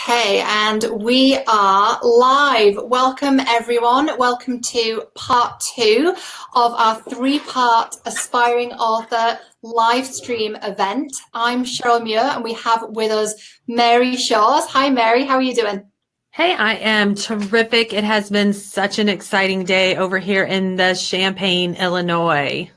Okay, and we are live. Welcome, everyone. Welcome to part two of our three-part Aspiring Author live stream event. I'm Cheryl Muir, and we have with us Mary Shaws. Hi, Mary. How are you doing? Hey, I am terrific. It has been such an exciting day over here in the Champaign, Illinois.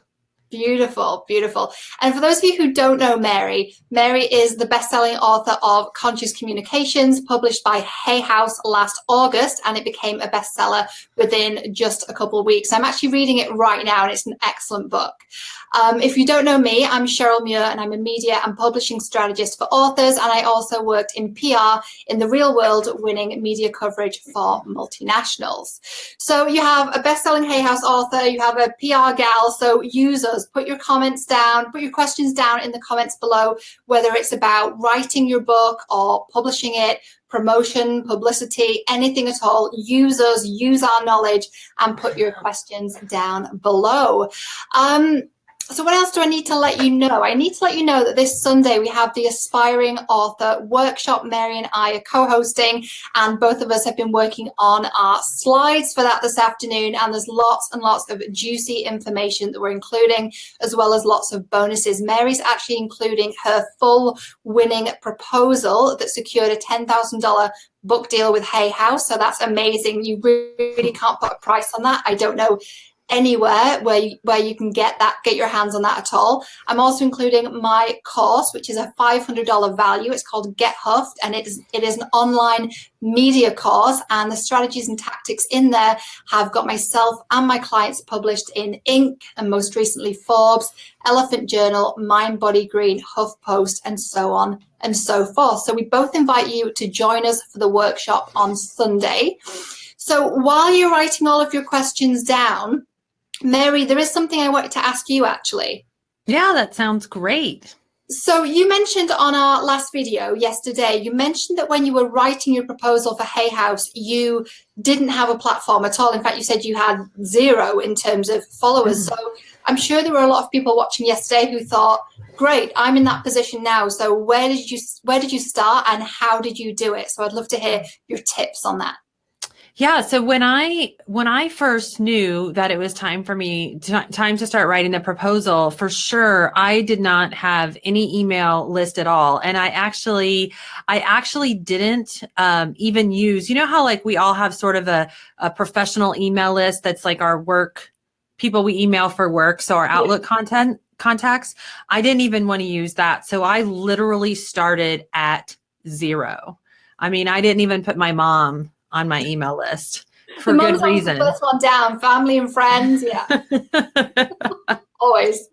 Beautiful, beautiful. And for those of you who don't know Mary, Mary is the best-selling author of Conscious Communications, published by Hay House last August, and it became a bestseller within just a couple of weeks. I'm actually reading it right now, and it's an excellent book. If you don't know me, I'm Cheryl Muir, and I'm a media and publishing strategist for authors, and I also worked in PR in the real world, winning media coverage for multinationals. So you have a best-selling Hay House author, you have a PR gal, so use us. Put your comments down, put your questions down in the comments below, whether it's about writing your book or publishing it, promotion, publicity, anything at all. Use us, use our knowledge, and put your questions down below. So what else do I need to let you know? I need to let you know that this Sunday we have the Aspiring Author Workshop. Mary and I are co-hosting, and both of us have been working on our slides for that this afternoon, and there's lots and lots of juicy information that we're including, as well as lots of bonuses. Mary's actually including her full winning proposal that secured a $10,000 book deal with Hay House, so that's amazing. You really can't put a price on that. I don't know anywhere where you can get your hands on that at all. I'm also including my course, which is a $500 value. It's called Get Huffed, and it is an online media course, and the strategies and tactics in there have got myself and my clients published in Inc. and most recently Forbes, Elephant Journal, Mind Body Green, HuffPost, and so on and so forth. So we both invite you to join us for the workshop on Sunday. So while you're writing all of your questions down, Mary, there is something I wanted to ask you, actually. Yeah, that sounds great. So you mentioned on our last video yesterday, you mentioned that when you were writing your proposal for Hay House, you didn't have a platform at all. In fact, you said you had zero in terms of followers. So I'm sure there were a lot of people watching yesterday who thought, great, I'm in that position now. So where did you start and how did you do it? So I'd love to hear your tips on that. Yeah. So when I first knew that it was time for me time to start writing the proposal, for sure, I did not have any email list at all. And I actually didn't even use, you know how like we all have sort of a professional email list that's like our work people we email for work. So our Outlook contacts, I didn't even want to use that. So I literally started at zero. I mean, I didn't even put my mom on my email list for good reason. The first one down, family and friends. Yeah. Always.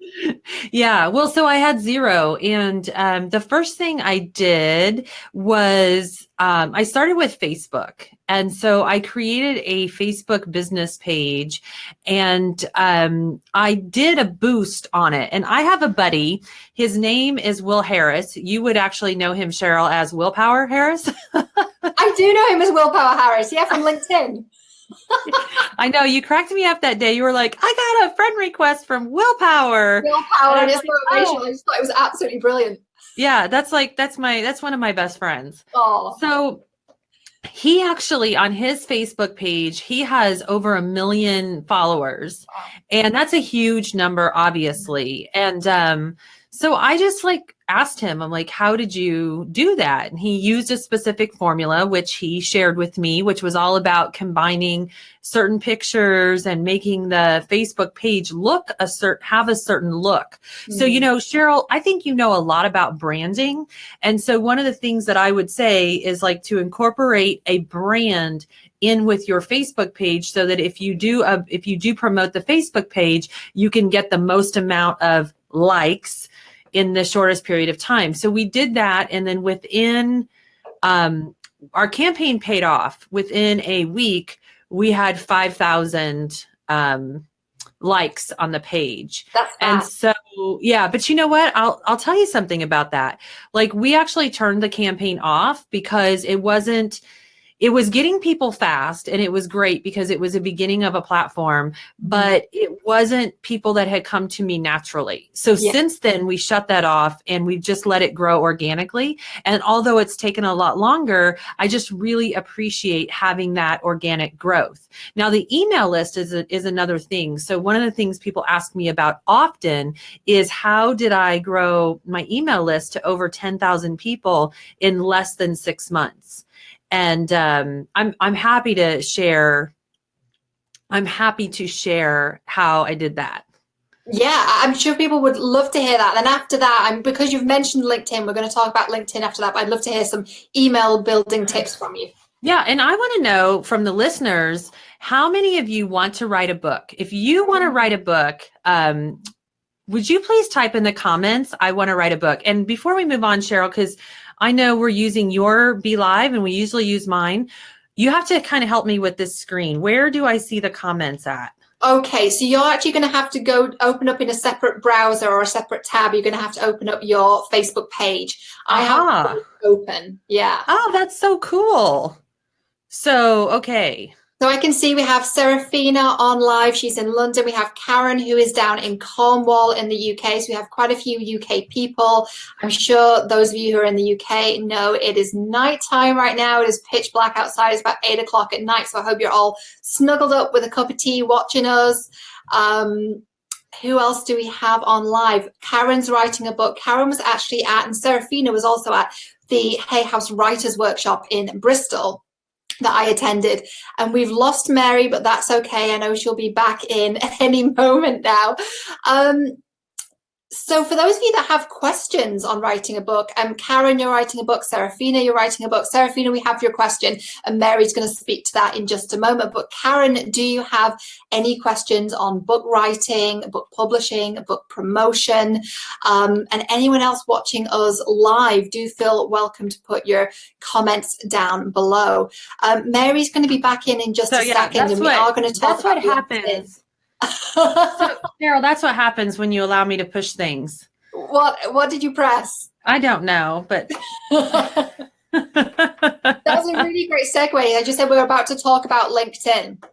Yeah. Well, so I had zero. And the first thing I did was I started with Facebook. And so I created a Facebook business page, and I did a boost on it. And I have a buddy. His name is Will Harris. You would actually know him, Cheryl, as Willpower Harris. I do know him as Willpower Harris. Yeah, from LinkedIn. I know, you cracked me up that day. You were like, I got a friend request from Willpower. Willpower and his motivation. I just thought it was absolutely brilliant. Yeah, that's one of my best friends. Oh. So he actually, on his Facebook page, he has over 1 million followers. Wow. And that's a huge number, obviously. And so I just like asked him, I'm like, how did you do that? And he used a specific formula, which he shared with me, which was all about combining certain pictures and making the Facebook page have a certain look. Mm-hmm. So, you know, Cheryl, I think you know a lot about branding. And so one of the things that I would say is like to incorporate a brand in with your Facebook page, so that if you do promote the Facebook page, you can get the most amount of likes in the shortest period of time. So we did that. And then within our campaign paid off. Within a week, we had 5,000 likes on the page. That's fast. And so, yeah, but you know what? I'll tell you something about that. Like, we actually turned the campaign off because it wasn't it was getting people fast, and it was great because it was a beginning of a platform, but it wasn't people that had come to me naturally. So since then we shut that off and we've just let it grow organically. And although it's taken a lot longer, I just really appreciate having that organic growth. Now the email list is another thing. So one of the things people ask me about often is, how did I grow my email list to over 10,000 people in less than 6 months? And I'm happy to share. I'm happy to share how I did that. Yeah, I'm sure people would love to hear that. And after that, because you've mentioned LinkedIn, we're going to talk about LinkedIn after that, but I'd love to hear some email building tips from you. Yeah, and I want to know from the listeners, how many of you want to write a book? If you want to write a book, would you please type in the comments, I want to write a book? And before we move on, Cheryl, because I know we're using your Be Live and we usually use mine, you have to kind of help me with this screen. Where do I see the comments at? Okay, so you're actually going to have to go open up in a separate browser or a separate tab. You're going to have to open up your Facebook page. I have it open. Yeah. Oh, that's so cool. So, okay. So I can see we have Serafina on live. She's in London. We have Karen, who is down in Cornwall in the UK. So we have quite a few UK people. I'm sure those of you who are in the UK know it is nighttime right now. It is pitch black outside. It's about 8 o'clock at night. So I hope you're all snuggled up with a cup of tea watching us. Who else do we have on live? Karen's writing a book. Karen was actually at, and Serafina was also at, the Hay House Writers Workshop in Bristol that I attended, and we've lost Mary, but that's okay. I know she'll be back in any moment now. So for those of you that have questions on writing a book, Karen, you're writing a book, Serafina, you're writing a book. Serafina, we have your question, and Mary's going to speak to that in just a moment. But Karen, do you have any questions on book writing, book publishing, book promotion? And anyone else watching us live, do feel welcome to put your comments down below. Mary's going to be back in just a second, and we are going to talk about what happens. So, Cheryl, that's what happens when you allow me to push things. What did you press? I don't know, but that was a really great segue. I just said we were about to talk about LinkedIn.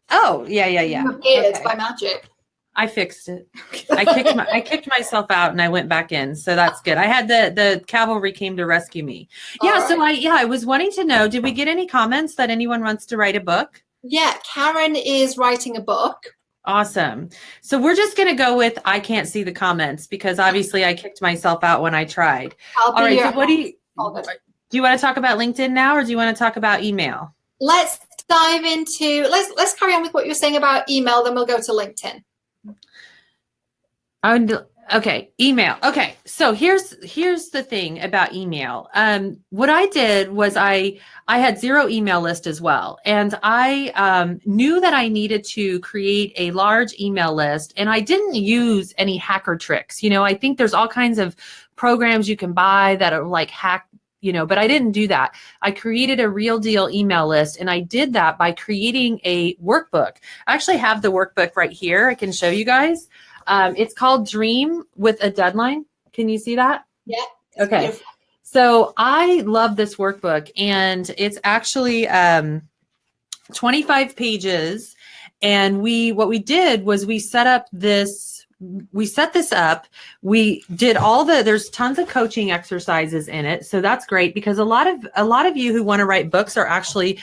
Oh, yeah. Appeared by magic. I fixed it. I kicked myself out and I went back in. So that's good. I had the cavalry came to rescue me. Yeah. Right. So I was wanting to know, did we get any comments that anyone wants to write a book? Yeah. Karen is writing a book. Awesome. So we're just going to go with, I can't see the comments because obviously I kicked myself out when I tried. All right. So what do you want to talk about LinkedIn now, or do you want to talk about email? Let's dive into, let's carry on with what you're saying about email. Then we'll go to LinkedIn. Okay. Email. Okay. So here's the thing about email. What I did was I had zero email list as well. And I knew that I needed to create a large email list, and I didn't use any hacker tricks. You know, I think there's all kinds of programs you can buy that are like hack, but I didn't do that. I created a real deal email list, and I did that by creating a workbook. I actually have the workbook right here. I can show you guys. It's called Dream with a Deadline. Can you see that? Yeah. Okay. Beautiful. So I love this workbook, and it's actually 25 pages. And what we did was we set this up. We did there's tons of coaching exercises in it. So that's great, because a lot of you who want to write books are actually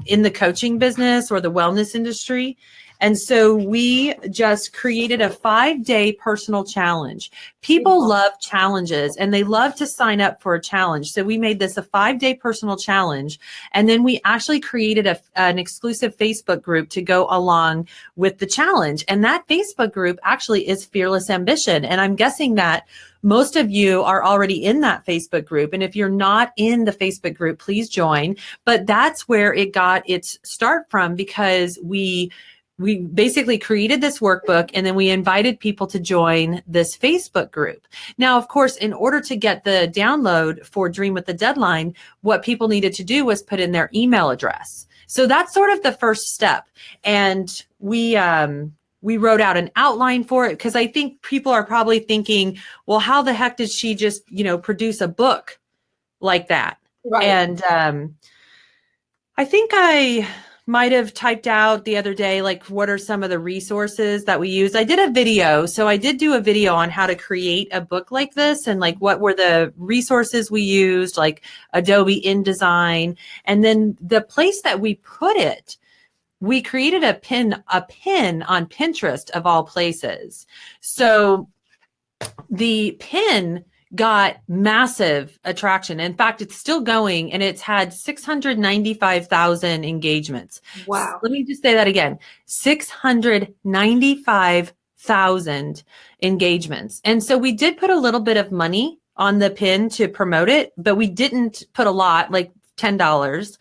in the coaching business or the wellness industry. And so we just created a 5-day personal challenge. People love challenges, and they love to sign up for a challenge. So we made this a 5-day personal challenge. And then we actually created an exclusive Facebook group to go along with the challenge. And that Facebook group actually is Fearless Ambition. And I'm guessing that most of you are already in that Facebook group. And if you're not in the Facebook group, please join. But that's where it got its start from, because we basically created this workbook, and then we invited people to join this Facebook group. Now, of course, in order to get the download for Dream with the Deadline, what people needed to do was put in their email address. So that's sort of the first step. And we wrote out an outline for it, because I think people are probably thinking, well, how the heck did she just, produce a book like that? Right. And I think I might have typed out the other day, like, what are some of the resources that we use? I did a video. So I did do a video on how to create a book like this and like what were the resources we used, like Adobe InDesign. And then the place that we put it, we created a pin on Pinterest of all places. So the pin got massive attraction. In fact, it's still going and it's had 695,000 engagements. Wow. Let me just say that again. 695,000 engagements. And so we did put a little bit of money on the pin to promote it, but we didn't put a lot, like $10.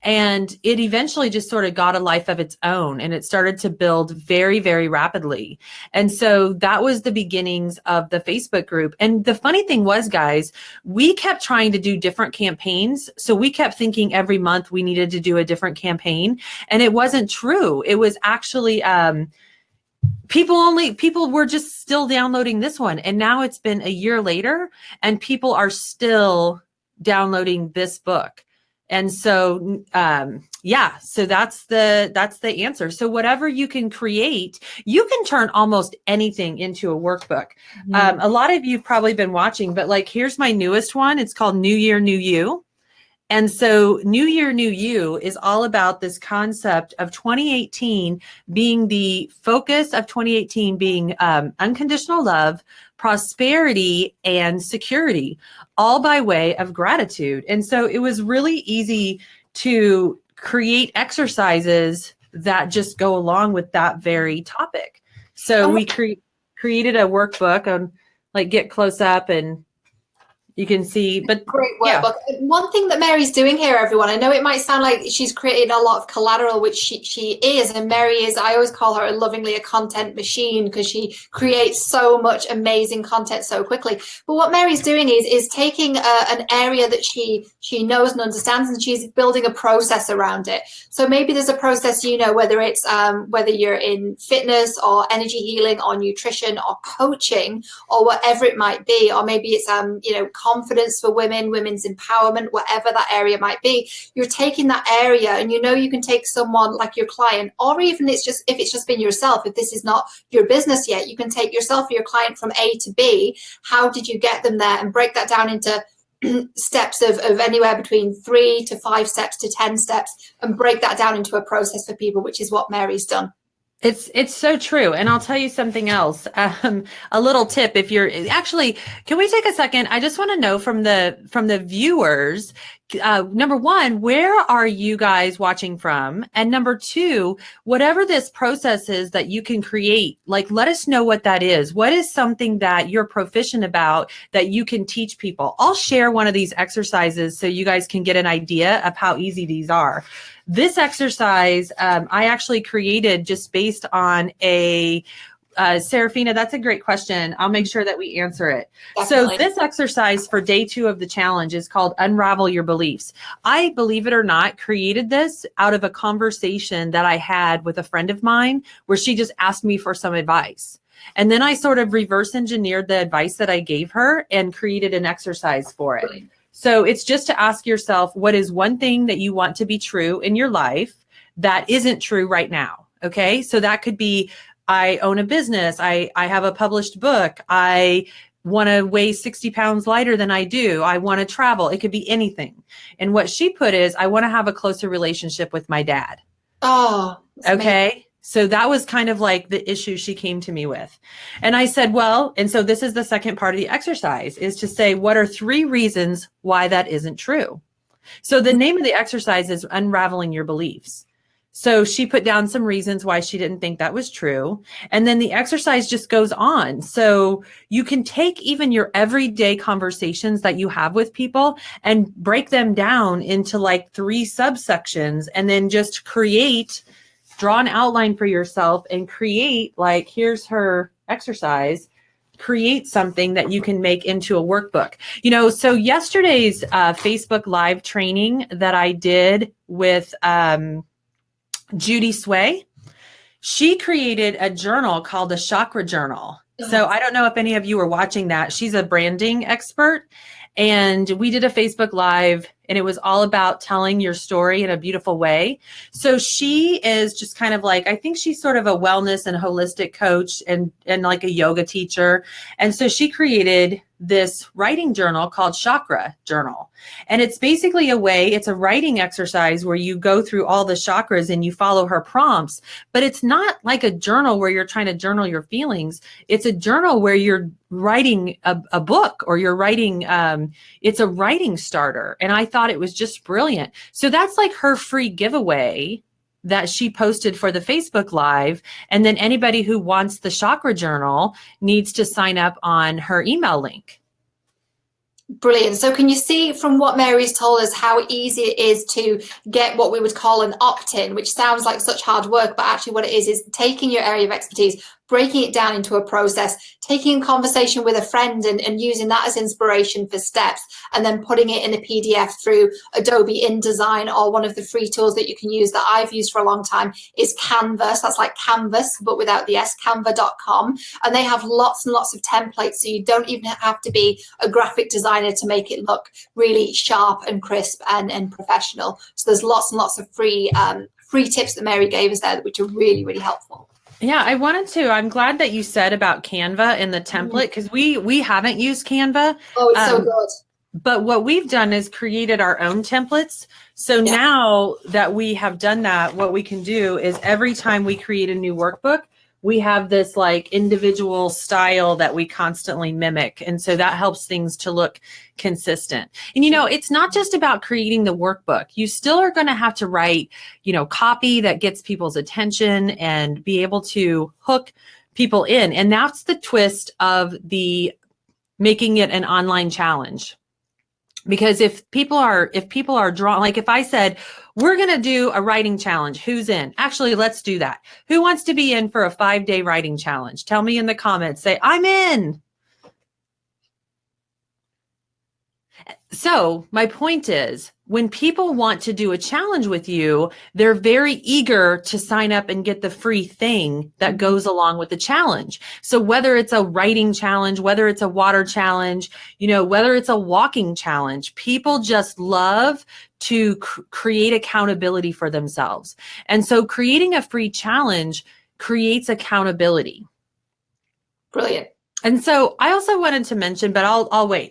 And it eventually just sort of got a life of its own and it started to build very, very rapidly. And so that was the beginnings of the Facebook group. And the funny thing was, guys, we kept trying to do different campaigns. So we kept thinking every month we needed to do a different campaign. And it wasn't true. It was actually, people were just still downloading this one. And now it's been a year later and people are still downloading this book. And so, so that's the answer. So whatever you can create, you can turn almost anything into a workbook. Mm-hmm. A lot of you've probably been watching, but like, here's my newest one. It's called New Year, New You. And so New Year, New You is all about this concept of 2018 being the focus of 2018 being unconditional love, prosperity, and security, all by way of gratitude. And so it was really easy to create exercises that just go along with that very topic. So we created a workbook on like get close up and you can see, but great workbook. Yeah. One thing that Mary's doing here, everyone, I know it might sound like she's creating a lot of collateral, which she is, and Mary is, I always call her lovingly a content machine because she creates so much amazing content so quickly. But what Mary's doing is taking an area that she knows and understands, and she's building a process around it. So maybe there's a process, whether it's whether you're in fitness or energy healing or nutrition or coaching or whatever it might be, or maybe it's confidence for women, women's empowerment, whatever that area might be. You're taking that area and you can take someone like your client, or even if it's just been yourself, if this is not your business yet, you can take yourself or your client from A to B. How did you get them there? And break that down into steps of anywhere between 3 to 5 steps to 10 steps and break that down into a process for people, which is what Mary's done. It's so true. And I'll tell you something else. A little tip. If you're actually, can we take a second? I just want to know from the viewers, number one, where are you guys watching from? And number two, whatever this process is that you can create, like, let us know what that is. What is something that you're proficient about that you can teach people? I'll share one of these exercises so you guys can get an idea of how easy these are. This exercise, I actually created just based on Serafina, that's a great question. I'll make sure that we answer it. Definitely. So this exercise for day 2 of the challenge is called Unravel Your Beliefs. I, believe it or not, created this out of a conversation that I had with a friend of mine where she just asked me for some advice. And then I sort of reverse engineered the advice that I gave her and created an exercise for it. Brilliant. So it's just to ask yourself, what is one thing that you want to be true in your life that isn't true right now? Okay. So that could be, I own a business. I have a published book. I want to weigh 60 pounds lighter than I do. I want to travel. It could be anything. And what she put is, I want to have a closer relationship with my dad. Oh, okay. Amazing. So that was kind of like the issue she came to me with. And I said, well, and so this is the second part of the exercise, is to say, what are 3 reasons why that isn't true? So the name of the exercise is Unraveling Your Beliefs. So she put down some reasons why she didn't think that was true. And then the exercise just goes on. So you can take even your everyday conversations that you have with people and break them down into like 3 subsections and then just draw an outline for yourself and create, like, here's her exercise, create something that you can make into a workbook. So yesterday's Facebook Live training that I did with Judy Sway, she created a journal called a chakra journal. So I don't know if any of you were watching that. She's a branding expert. And we did a Facebook Live and it was all about telling your story in a beautiful way. So she is just kind of like, I think she's sort of a wellness and holistic coach and like a yoga teacher. And so she created this writing journal called Chakra Journal. And it's basically it's a writing exercise where you go through all the chakras and you follow her prompts, but it's not like a journal where you're trying to journal your feelings. It's a journal where you're writing a book, or you're writing, it's a writing starter. And I thought it was just brilliant. So that's like her free giveaway that she posted for the Facebook Live. And then anybody who wants the Chakra Journal needs to sign up on her email link. Brilliant. So can you see from what Mary's told us how easy it is to get what we would call an opt-in, which sounds like such hard work, but actually what it is taking your area of expertise, breaking it down into a process, taking a conversation with a friend and using that as inspiration for steps, and then putting it in a PDF through Adobe InDesign, or one of the free tools that you can use that I've used for a long time is Canvas. That's like Canvas, but without the S, canva.com. And they have lots and lots of templates, so you don't even have to be a graphic designer to make it look really sharp and crisp and professional. So there's lots and lots of free tips that Mary gave us there, which are really, really helpful. Yeah, I'm glad that you said about Canva and the template, because we haven't used Canva. Oh, it's so good. But what we've done is created our own templates. So now that we have done that, what we can do is every time we create a new workbook, we have this like individual style that we constantly mimic. And so that helps things to look consistent. And, it's not just about creating the workbook. You still are going to have to write, copy that gets people's attention and be able to hook people in. And that's the twist of the making it an online challenge. Because if people are drawn, like if I said, we're going to do a writing challenge, who's in? Actually, let's do that. Who wants to be in for a 5-day writing challenge? Tell me in the comments, say, I'm in. So my point is, when people want to do a challenge with you, they're very eager to sign up and get the free thing that goes along with the challenge. So whether it's a writing challenge, whether it's a water challenge, whether it's a walking challenge, people just love to create accountability for themselves. And so creating a free challenge creates accountability. Brilliant. And so I also wanted to mention, but I'll wait.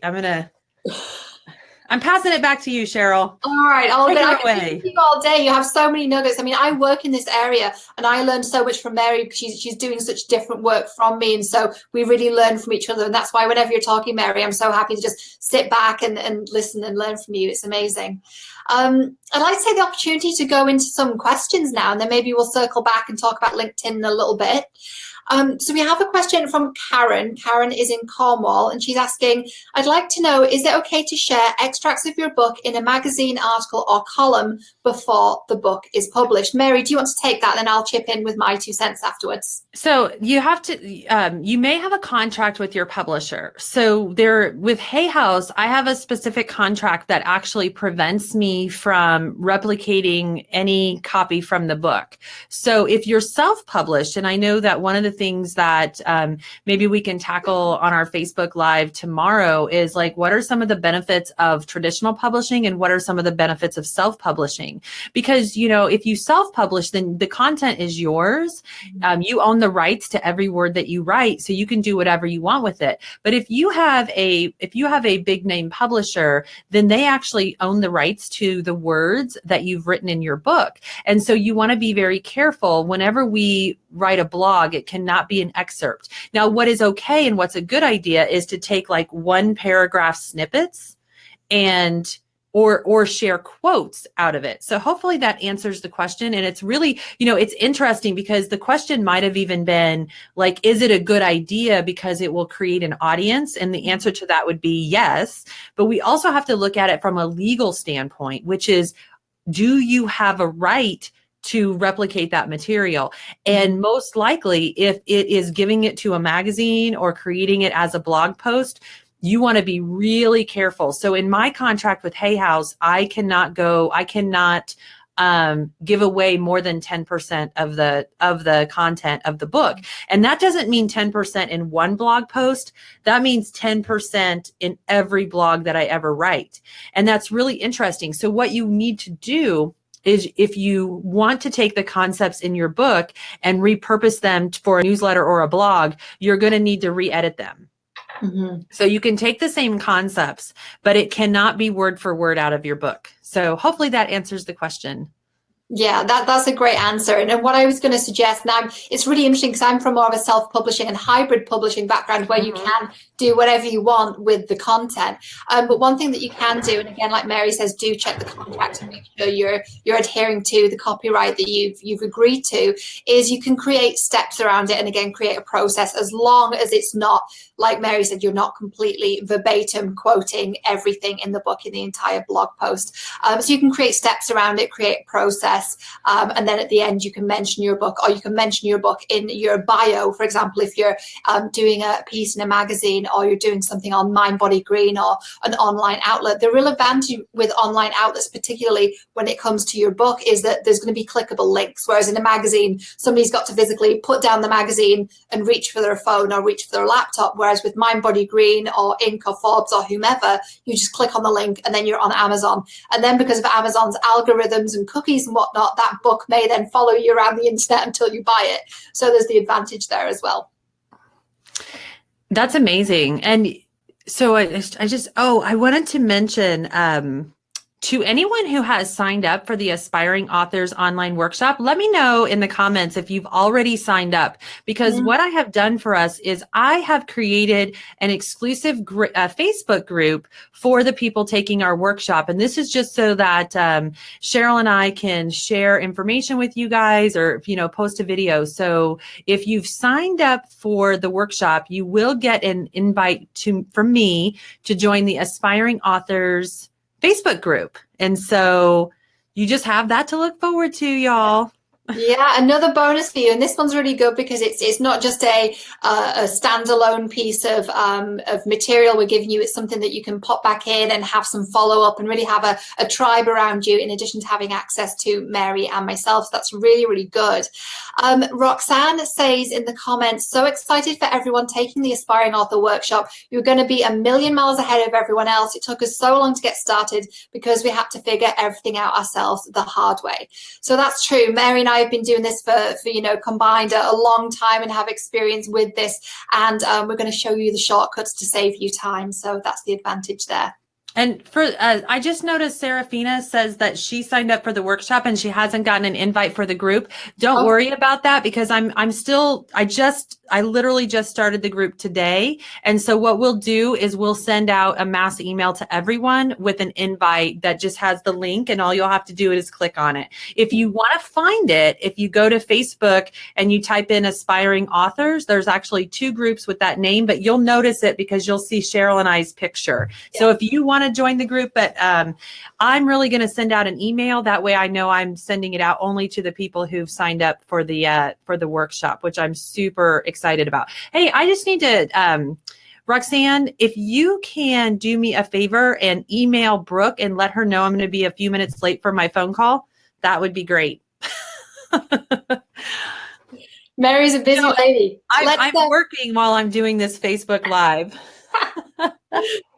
I'm passing it back to you, Cheryl. All right. I can keep all day. You have so many nuggets. I mean, I work in this area and I learned so much from Mary because she's doing such different work from me. And so we really learn from each other. And that's why whenever you're talking, Mary, I'm so happy to just sit back and listen and learn from you. It's amazing. I'd like to take the opportunity to go into some questions now, and then maybe we'll circle back and talk about LinkedIn in a little bit. So we have a question from Karen. Karen is in Cornwall, and she's asking, I'd like to know, is it okay to share extracts of your book in a magazine article or column before the book is published? Mary, do you want to take that? Then I'll chip in with my 2 cents afterwards. So you have to, you may have a contract with your publisher. So with Hay House, I have a specific contract that actually prevents me from replicating any copy from the book. So if you're self-published, and I know that one of the things that maybe we can tackle on our Facebook Live tomorrow is like, what are some of the benefits of traditional publishing and what are some of the benefits of self-publishing? Because, if you self-publish, then the content is yours. You own the rights to every word that you write, so you can do whatever you want with it. But if you have a big name publisher, then they actually own the rights to the words that you've written in your book. And so you want to be very careful whenever we write a blog. It cannot be an excerpt. Now, what is okay and what's a good idea is to take like 1 paragraph snippets and or share quotes out of it. So hopefully that answers the question. And it's really, it's interesting because the question might have even been like, is it a good idea because it will create an audience? And the answer to that would be yes. But we also have to look at it from a legal standpoint, which is, do you have a right to replicate that material? And most likely, if it is giving it to a magazine or creating it as a blog post, you want to be really careful. So in my contract with Hay House, I cannot give away more than 10% of the content of the book. And that doesn't mean 10% in one blog post. That means 10% in every blog that I ever write. And that's really interesting. So what you need to do is, if you want to take the concepts in your book and repurpose them for a newsletter or a blog, you're going to need to re-edit them. Mm-hmm. So you can take the same concepts, but it cannot be word for word out of your book. So hopefully that answers the question. Yeah, that's a great answer. And what I was going to suggest now, it's really interesting because I'm from more of a self-publishing and hybrid publishing background where you can do whatever you want with the content. But one thing that you can do, and again, like Mary says, do check the contract and make sure you're adhering to the copyright that you've agreed to, is you can create steps around it and again, create a process, as long as it's not, like Mary said, you're not completely verbatim quoting everything in the book in the entire blog post. So you can create steps around it, create a process. And then at the end, you can mention your book, or you can mention your book in your bio. For example, if you're doing a piece in a magazine, or you're doing something on Mind, Body, Green, or an online outlet. The real advantage with online outlets, particularly when it comes to your book, is that there's going to be clickable links. Whereas in a magazine, somebody's got to physically put down the magazine and reach for their phone or reach for their laptop. Whereas with Mind, Body, Green, or Inc, or Forbes, or whomever, you just click on the link and then you're on Amazon. And then because of Amazon's algorithms and cookies and whatnot, that book may then follow you around the internet until you buy it. So there's the advantage there as well. That's amazing. And so I wanted to mention, to anyone who has signed up for the Aspiring Authors online workshop, let me know in the comments if you've already signed up, because what I have done for us is I have created an exclusive Facebook group for the people taking our workshop. And this is just so that Cheryl and I can share information with you guys, or, post a video. So if you've signed up for the workshop, you will get an invite from me to join the Aspiring Authors Facebook group. And so you just have that to look forward to, y'all. Yeah, another bonus for you, and this one's really good because it's not just a standalone piece of material we're giving you. It's something that you can pop back in and have some follow up and really have a tribe around you, in addition to having access to Mary and myself. So that's really, really good. Roxanne says in the comments, so excited for everyone taking the Aspiring Author Workshop. You're going to be a million miles ahead of everyone else. It took us so long to get started because we had to figure everything out ourselves the hard way. So that's true. Mary and I have been doing this for combined a long time and have experience with this, and we're going to show you the shortcuts to save you time. So that's the advantage there. And for I just noticed Serafina says that she signed up for the workshop and she hasn't gotten an invite for the group. Don't worry about that, because I literally just started the group today. And so what we'll do is we'll send out a mass email to everyone with an invite that just has the link, and all you'll have to do is click on it. If you want to find it, if you go to Facebook and you type in Aspiring Authors, there's actually 2 groups with that name, but you'll notice it because you'll see Cheryl and I's picture. Yeah. So if you want to join the group, but I'm really going to send out an email. That way I know I'm sending it out only to the people who've signed up for the workshop, which I'm super excited about. Hey, I just need to, Roxanne, if you can do me a favor and email Brooke and let her know I'm going to be a few minutes late for my phone call, that would be great. Mary's a busy lady. I'm working while I'm doing this Facebook Live.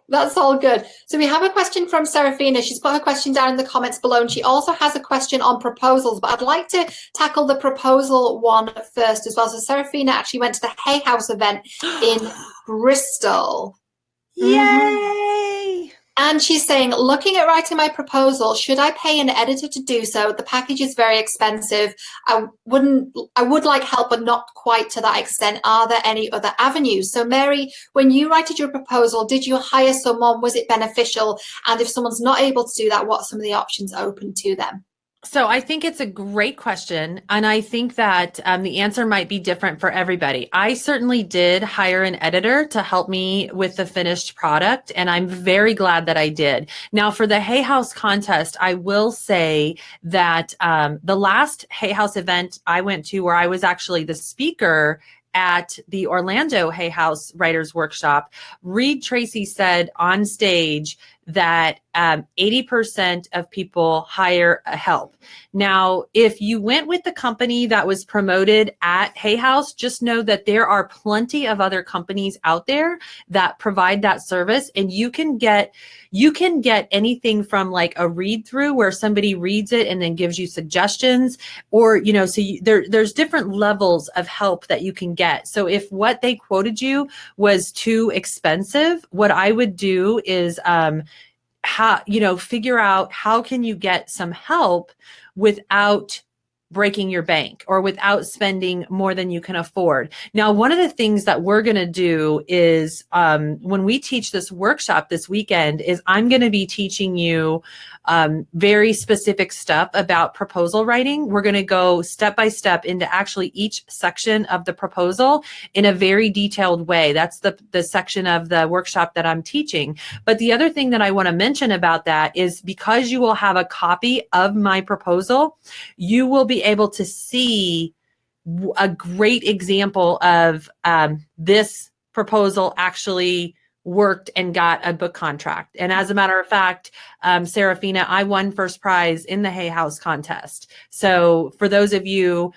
That's all good. So we have a question from Serafina. She's put her question down in the comments below, and she also has a question on proposals, but I'd like to tackle the proposal one first as well. So Serafina actually went to the Hay House event in Bristol. Yay! And she's saying, looking at writing my proposal, should I pay an editor to do so? The package is very expensive. I would like help, but not quite to that extent. Are there any other avenues? So Mary, when you wrote your proposal, did you hire someone? Was it beneficial? And if someone's not able to do that, what are some of the options open to them? So I think it's a great question. And I think that the answer might be different for everybody. I certainly did hire an editor to help me with the finished product, and I'm very glad that I did. Now, for the Hay House contest, I will say that the last Hay House event I went to, where I was actually the speaker at the Orlando Hay House Writers Workshop, Reed Tracy said on stage that 80% of people hire a help. Now, if you went with the company that was promoted at Hay House, just know that there are plenty of other companies out there that provide that service, and you can get anything from like a read through where somebody reads it and then gives you suggestions, or there's different levels of help that you can get. So if what they quoted you was too expensive, what I would do is figure out how can you get some help without breaking your bank or without spending more than you can afford. Now, one of the things that we're going to do is when we teach this workshop this weekend is I'm going to be teaching you very specific stuff about proposal writing. We're going to go step by step into actually each section of the proposal in a very detailed way. That's the section of the workshop that I'm teaching. But the other thing that I want to mention about that is because you will have a copy of my proposal, you will be able to see a great example of this proposal actually worked and got a book contract. And as a matter of fact, Serafina, I won first prize in the Hay House contest. So for those of you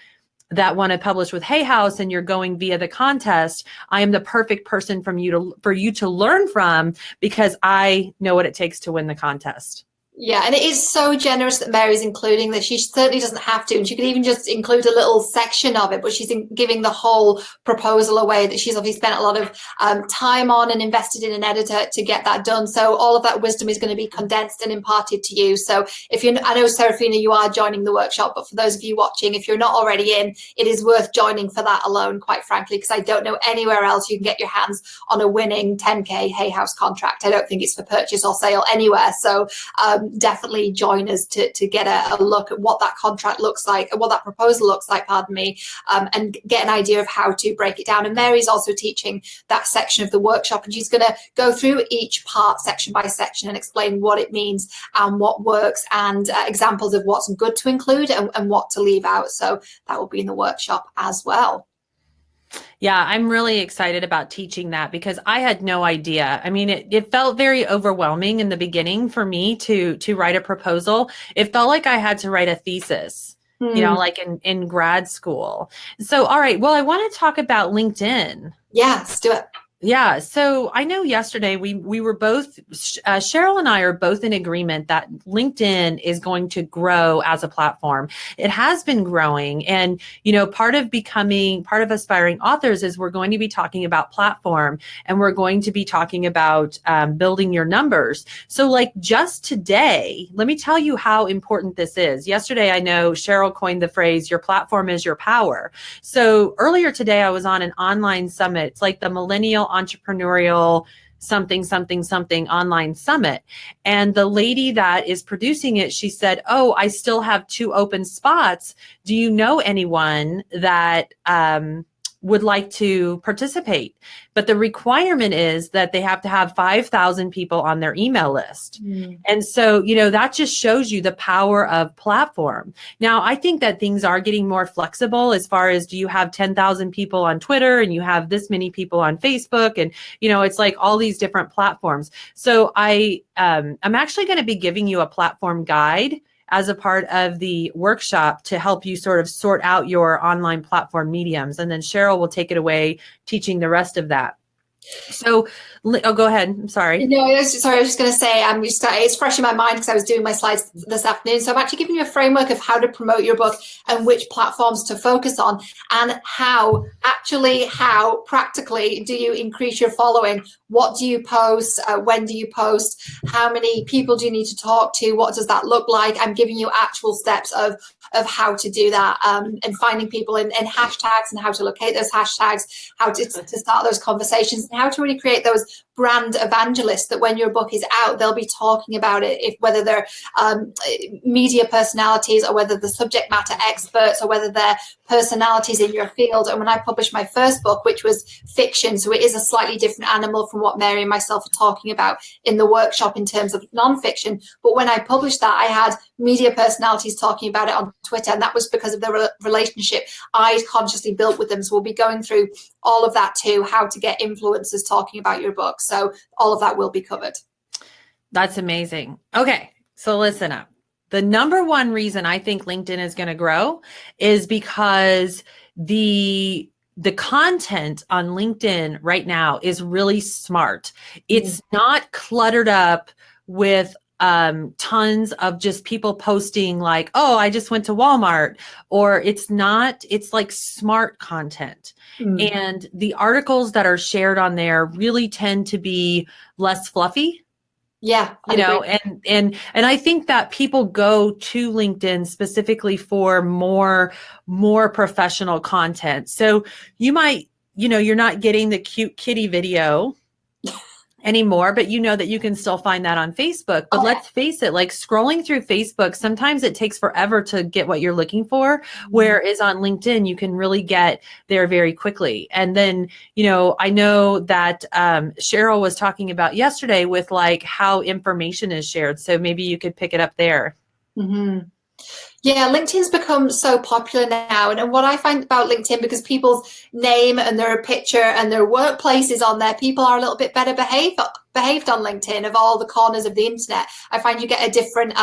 that want to publish with Hay House and you're going via the contest, I am the perfect person for you to learn from, because I know what it takes to win the contest. Yeah, and it is so generous that Mary's including this. She certainly doesn't have to, and she could even just include a little section of it, but she's giving the whole proposal away that she's obviously spent a lot of time on and invested in an editor to get that done. So all of that wisdom is going to be condensed and imparted to you. So I know, Serafina, you are joining the workshop, but for those of you watching, if you're not already in, it is worth joining for that alone, quite frankly, because I don't know anywhere else you can get your hands on a winning 10K Hay House contract. I don't think it's for purchase or sale anywhere. So definitely join us to get a look at what that contract looks like, what that proposal looks like, and get an idea of how to break it down. And Mary's also teaching that section of the workshop, and she's going to go through each part section by section and explain what it means and what works, and examples of what's good to include and what to leave out. So that will be in the workshop as well. Yeah, I'm really excited about teaching that because I had no idea. I mean, it felt very overwhelming in the beginning for me to write a proposal. It felt like I had to write a thesis, like in grad school. So, all right, well, I want to talk about LinkedIn. Yeah, let's do it. Yeah. So I know yesterday we were both, Cheryl and I are both in agreement that LinkedIn is going to grow as a platform. It has been growing. And, part of aspiring authors is we're going to be talking about platform, and we're going to be talking about building your numbers. So like just today, let me tell you how important this is. Yesterday, I know Cheryl coined the phrase, your platform is your power. So earlier today, I was on an online summit. It's like the Millennial Entrepreneurial something online summit. And the lady that is producing it, she said, "Oh, I still have 2 open spots. Do you know anyone that would like to participate?" But the requirement is that they have to have 5,000 people on their email list. And so, that just shows you the power of platform. Now, I think that things are getting more flexible as far as, do you have 10,000 people on Twitter and you have this many people on Facebook? And, it's like all these different platforms. So I'm actually going to be giving you a platform guide as a part of the workshop to help you sort of sort out your online platform mediums. And then Cheryl will take it away teaching the rest of that. So, go ahead. I'm sorry. No, I was just going to say, it's fresh in my mind because I was doing my slides this afternoon. So I'm actually giving you a framework of how to promote your book and which platforms to focus on, and how practically do you increase your following? What do you post? When do you post? How many people do you need to talk to? What does that look like? I'm giving you actual steps of how to do that, and finding people in hashtags and how to locate those hashtags, how to start those conversations, and how to really create those brand evangelists that when your book is out, they'll be talking about it, whether they're media personalities or whether the subject matter experts or whether they're personalities in your field. And when I published my first book, which was fiction, so it is a slightly different animal from what Mary and myself are talking about in the workshop in terms of nonfiction. But when I published that, I had media personalities talking about it on Twitter, and that was because of the relationship I consciously built with them. So we'll be going through all of that too, how to get influencers talking about your book. So all of that will be covered. That's amazing. Okay. So listen up. The number one reason I think LinkedIn is going to grow is because the content on LinkedIn right now is really smart. It's not cluttered up with tons of just people posting like, oh, I just went to Walmart, or it's like smart content. And the articles that are shared on there really tend to be less fluffy. Yeah, you know, and I think that people go to LinkedIn specifically for more professional content. So you might, you're not getting the cute kitty video anymore, but you know that you can still find that on Facebook. But let's face it, like scrolling through Facebook, sometimes it takes forever to get what you're looking for, whereas on LinkedIn, you can really get there very quickly. And then, I know that Cheryl was talking about yesterday with like how information is shared. So maybe you could pick it up there. Mm-hmm. Yeah, LinkedIn's become so popular now. And what I find about LinkedIn, because people's name and their picture and their workplace is on there, people are a little bit better behaved on LinkedIn of all the corners of the internet. I find you get a different,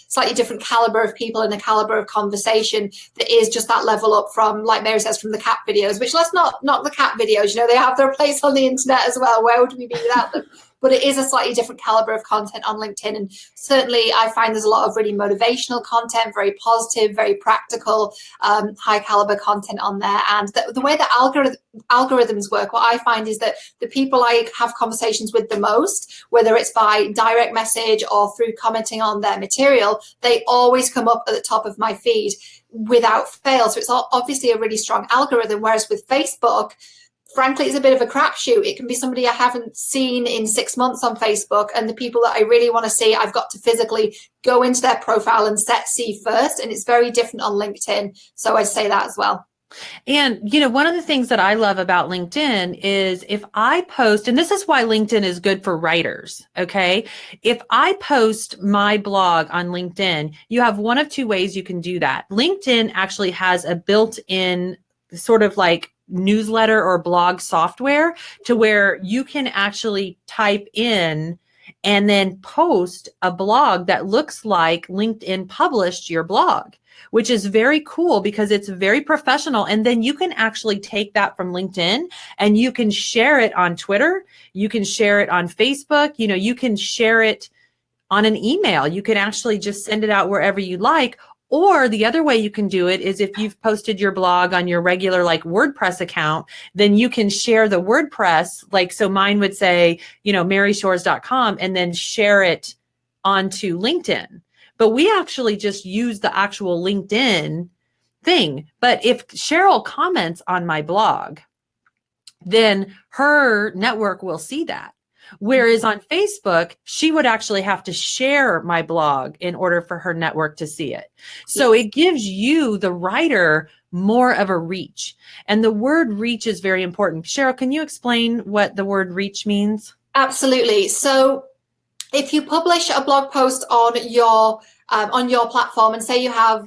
slightly different caliber of people and a caliber of conversation that is just that level up from, like Mary says, from the cat videos, which let's not the cat videos, they have their place on the internet as well. Where would we be without them? But it is a slightly different caliber of content on LinkedIn. And certainly I find there's a lot of really motivational content, very positive, very practical, high caliber content on there. And the way that algorithms work, what I find is that the people I have conversations with the most, whether it's by direct message or through commenting on their material, they always come up at the top of my feed without fail. So it's obviously a really strong algorithm. Whereas with Facebook, frankly, it's a bit of a crapshoot. It can be somebody I haven't seen in 6 months on Facebook, and the people that I really want to see, I've got to physically go into their profile and see first, and it's very different on LinkedIn. So I'd say that as well. And, one of the things that I love about LinkedIn is if I post, and this is why LinkedIn is good for writers, okay? If I post my blog on LinkedIn, you have one of two ways you can do that. LinkedIn actually has a built-in sort of like newsletter or blog software to where you can actually type in and then post a blog that looks like LinkedIn published your blog, which is very cool because it's very professional. And then you can actually take that from LinkedIn and you can share it on Twitter. You can share it on Facebook. You can share it on an email. You can actually just send it out wherever you like. Or the other way you can do it is if you've posted your blog on your regular like WordPress account, then you can share the WordPress, like, so mine would say, maryshores.com, and then share it onto LinkedIn. But we actually just use the actual LinkedIn thing. But if Cheryl comments on my blog, then her network will see that. Whereas on Facebook, she would actually have to share my blog in order for her network to see it. So it gives you, the writer, more of a reach. And the word reach is very important. Cheryl, can you explain what the word reach means? Absolutely. So if you publish a blog post on your platform and say you have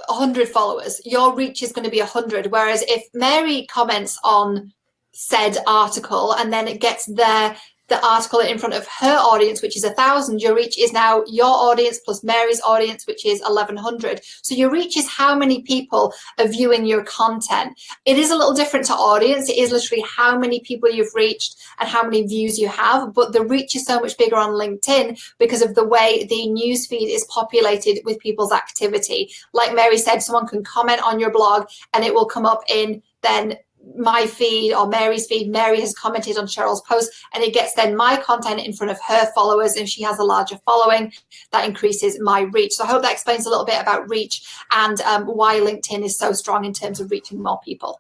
100 followers, your reach is going to be 100. Whereas if Mary comments on said article and then it gets the article in front of her audience, which is 1,000, your reach is now your audience plus Mary's audience, which is 1,100. So your reach is how many people are viewing your content. It is a little different to audience. It is literally how many people you've reached and how many views you have, but the reach is so much bigger on LinkedIn because of the way the newsfeed is populated with people's activity. Like Mary said, someone can comment on your blog and it will come up in then my feed or Mary's feed. Mary has commented on Cheryl's post and it gets then my content in front of her followers. And if she has a larger following, that increases my reach. So I hope that explains a little bit about reach and why LinkedIn is so strong in terms of reaching more people.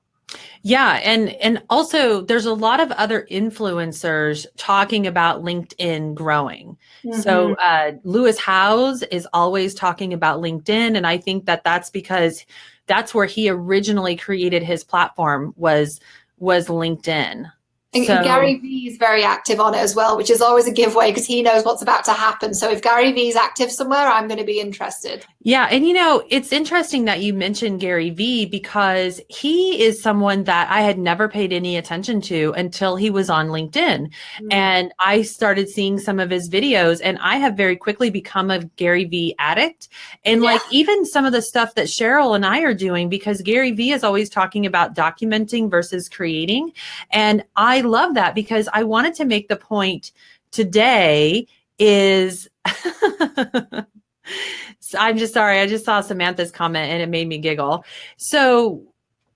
Yeah. And also there's a lot of other influencers talking about LinkedIn growing. Mm-hmm. So Lewis Howes is always talking about LinkedIn. And I think that that's because that's where he originally created his platform was LinkedIn. And Gary Vee is very active on it as well, which is always a giveaway because he knows what's about to happen. So if Gary Vee is active somewhere, I'm going to be interested. Yeah. And it's interesting that you mentioned Gary Vee because he is someone that I had never paid any attention to until he was on LinkedIn. And I started seeing some of his videos, and I have very quickly become a Gary Vee addict. And like even some of the stuff that Cheryl and I are doing, because Gary Vee is always talking about documenting versus creating. And I love that because I wanted to make the point today is I'm just sorry. I just saw Samantha's comment and it made me giggle. So,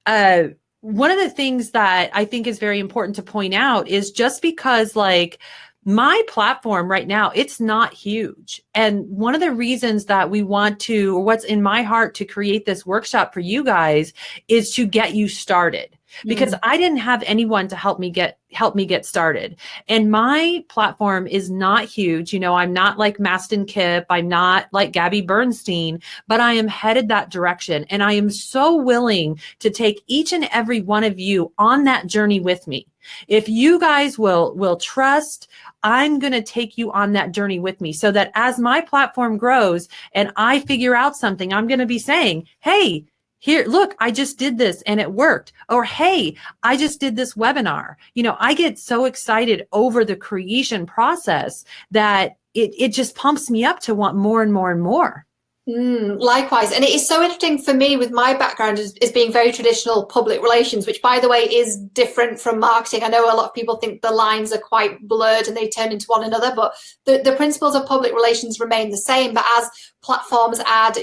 one of the things that I think is very important to point out is just because like my platform right now, it's not huge. And one of the reasons that we want to, or what's in my heart to create this workshop for you guys is to get you started. Because I didn't have anyone to help me get started. And my platform is not huge. I'm not like Maston Kipp. I'm not like Gabby Bernstein, but I am headed that direction. And I am so willing to take each and every one of you on that journey with me. If you guys will trust, I'm going to take you on that journey with me so that as my platform grows and I figure out something, I'm going to be saying, hey, here, look, I just did this and it worked. Or, hey, I just did this webinar. I get so excited over the creation process that it just pumps me up to want more and more and more. Likewise. And it is so interesting for me with my background is being very traditional public relations, which, by the way, is different from marketing. I know a lot of people think the lines are quite blurred and they turn into one another, but the principles of public relations remain the same. But as platforms add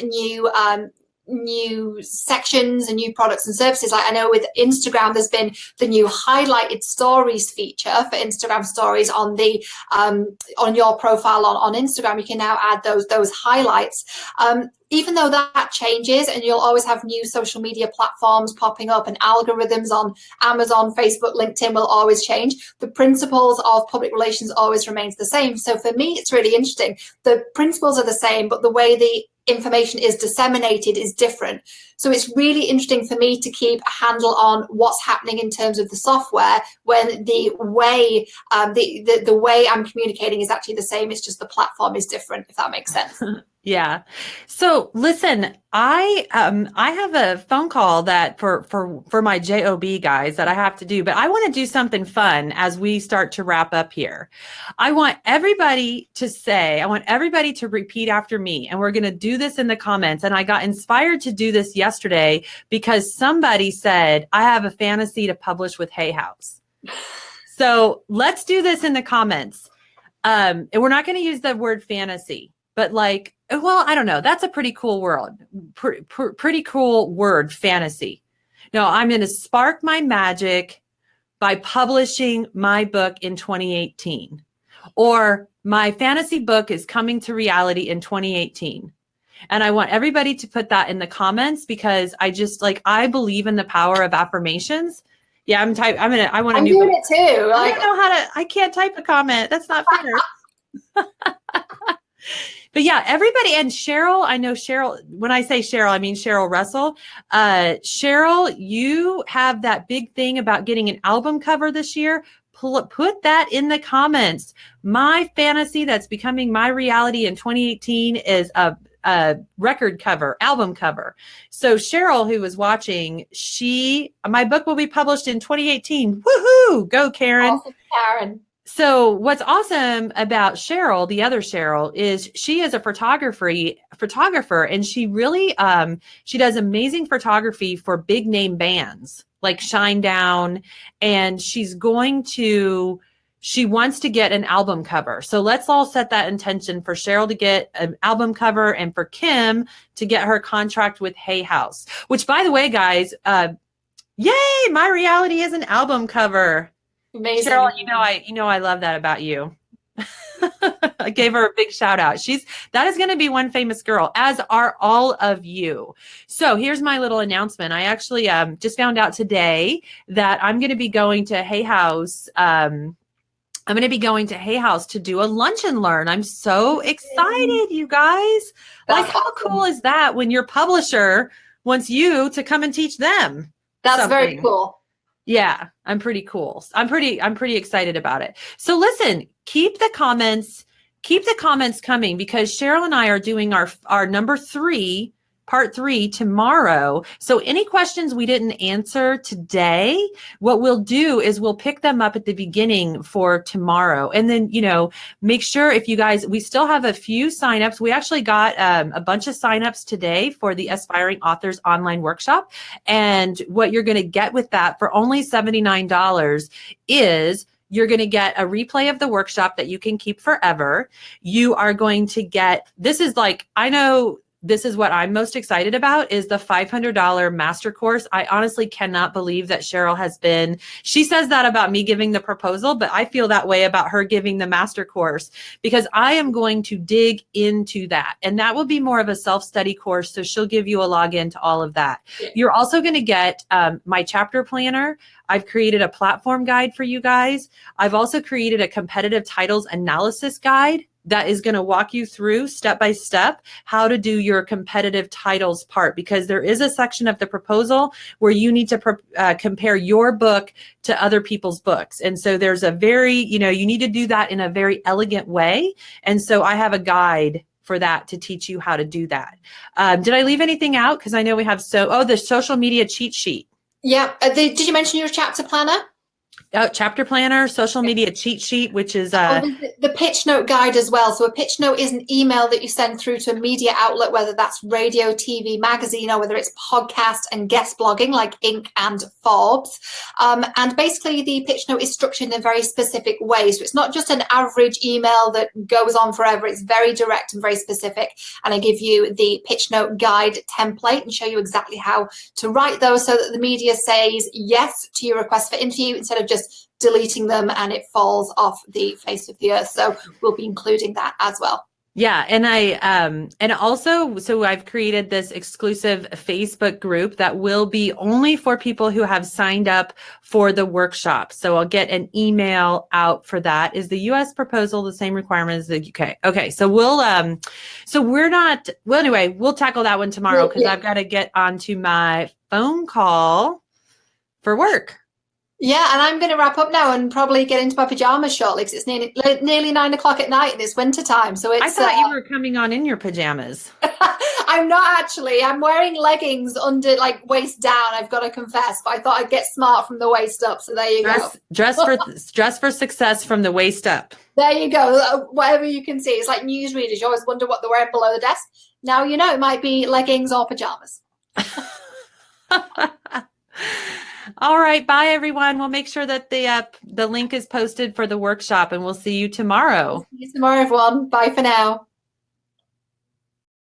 new sections and new products and services, like I know with Instagram there's been the new highlighted stories feature for Instagram stories on the on your profile on Instagram. You can now add those highlights. Even though that changes, and you'll always have new social media platforms popping up, and algorithms on Amazon, Facebook, LinkedIn will always change, the principles of public relations always remains the same. So for me, it's really interesting. The principles are the same, but the way the information is disseminated is different. So it's really interesting for me to keep a handle on what's happening in terms of the software when the way the way I'm communicating is actually the same. It's just the platform is different, if that makes sense. Yeah. So listen, I have a phone call that for my JOB guys that I have to do, but I want to do something fun as we start to wrap up here. I want everybody to repeat after me, and we're going to do this in the comments. And I got inspired to do this yesterday because somebody said, I have a fantasy to publish with Hay House. So let's do this in the comments. And we're not going to use the word fantasy, but like, well, I don't know. That's a pretty cool word. Pretty cool word, fantasy. No, I'm going to spark my magic by publishing my book in 2018. Or my fantasy book is coming to reality in 2018. And I want everybody to put that in the comments because I believe in the power of affirmations. Yeah, I'm doing it too. I don't know I can't type a comment. That's not fair. But yeah, everybody, and Cheryl, I know Cheryl, when I say Cheryl, I mean Cheryl Russell. Cheryl, you have that big thing about getting an album cover this year. Put that in the comments. My fantasy that's becoming my reality in 2018 is a record cover, album cover. So Cheryl, who was watching, my book will be published in 2018. Woohoo! Go, Karen. Awesome, Karen. So what's awesome about Cheryl, the other Cheryl, is she is a photographer, and she really she does amazing photography for big name bands like Shinedown, and she wants to get an album cover. So let's all set that intention for Cheryl to get an album cover and for Kim to get her contract with Hay House, which, by the way, guys, yay, my reality is an album cover. Amazing. Cheryl, I love that about you. I gave her a big shout out. That is going to be one famous girl, as are all of you. So here's my little announcement. I actually just found out today that I'm going to be going to Hay House. I'm going to be going to Hay House to do a lunch and learn. I'm so excited, you guys. Like, how cool is that when your publisher wants you to come and teach them? That's very cool. Yeah, I'm pretty cool. I'm pretty excited about it. So listen, keep the comments coming, because Cheryl and I are doing our number 3, part 3 tomorrow. So any questions we didn't answer today, what we'll do is we'll pick them up at the beginning for tomorrow. And then, make sure, if you guys, we still have a few signups. We actually got a bunch of signups today for the Aspiring Authors online workshop. And what you're going to get with that for only $79 is you're going to get a replay of the workshop that you can keep forever. You are going to get, this is like, I know this is what I'm most excited about, is the $500 master course. I honestly cannot believe that Cheryl she says that about me giving the proposal, but I feel that way about her giving the master course, because I am going to dig into that. And that will be more of a self-study course. So she'll give you a login to all of that. You're also going to get my chapter planner. I've created a platform guide for you guys. I've also created a competitive titles analysis guide that is going to walk you through step by step how to do your competitive titles part, because there is a section of the proposal where you need to compare your book to other people's books. And so there's a very, you need to do that in a very elegant way. And so I have a guide for that to teach you how to do that. Did I leave anything out? Because I know we have the social media cheat sheet. Yeah. Did you mention your chapter planner? Chapter planner, social media cheat sheet, which is the pitch note guide as well. So a pitch note is an email that you send through to a media outlet, whether that's radio, TV, magazine, or whether it's podcast and guest blogging like Inc. and Forbes. And basically the pitch note is structured in a very specific way. So it's not just an average email that goes on forever. It's very direct and very specific. And I give you the pitch note guide template and show you exactly how to write those so that the media says yes to your request for interview instead of just deleting them and it falls off the face of the earth. So we'll be including that as well. Yeah. And I've created this exclusive Facebook group that will be only for people who have signed up for the workshop. So I'll get an email out for that. Is the US proposal the same requirement as the UK? Okay. So we'll tackle that one tomorrow, because I've got to get onto my phone call for work. Yeah, and I'm going to wrap up now and probably get into my pajamas shortly, because it's nearly 9 o'clock at night and it's winter time. So I thought you were coming on in your pajamas. I'm not actually. I'm wearing leggings under, like, waist down, I've got to confess. But I thought I'd get smart from the waist up. So there you go. Dress for success from the waist up. There you go. Whatever you can see. It's like newsreaders. You always wonder what they're wearing below the desk. Now you know it might be leggings or pajamas. All right. Bye, everyone. We'll make sure that the link is posted for the workshop, and we'll see you tomorrow. See you tomorrow, everyone. Bye for now.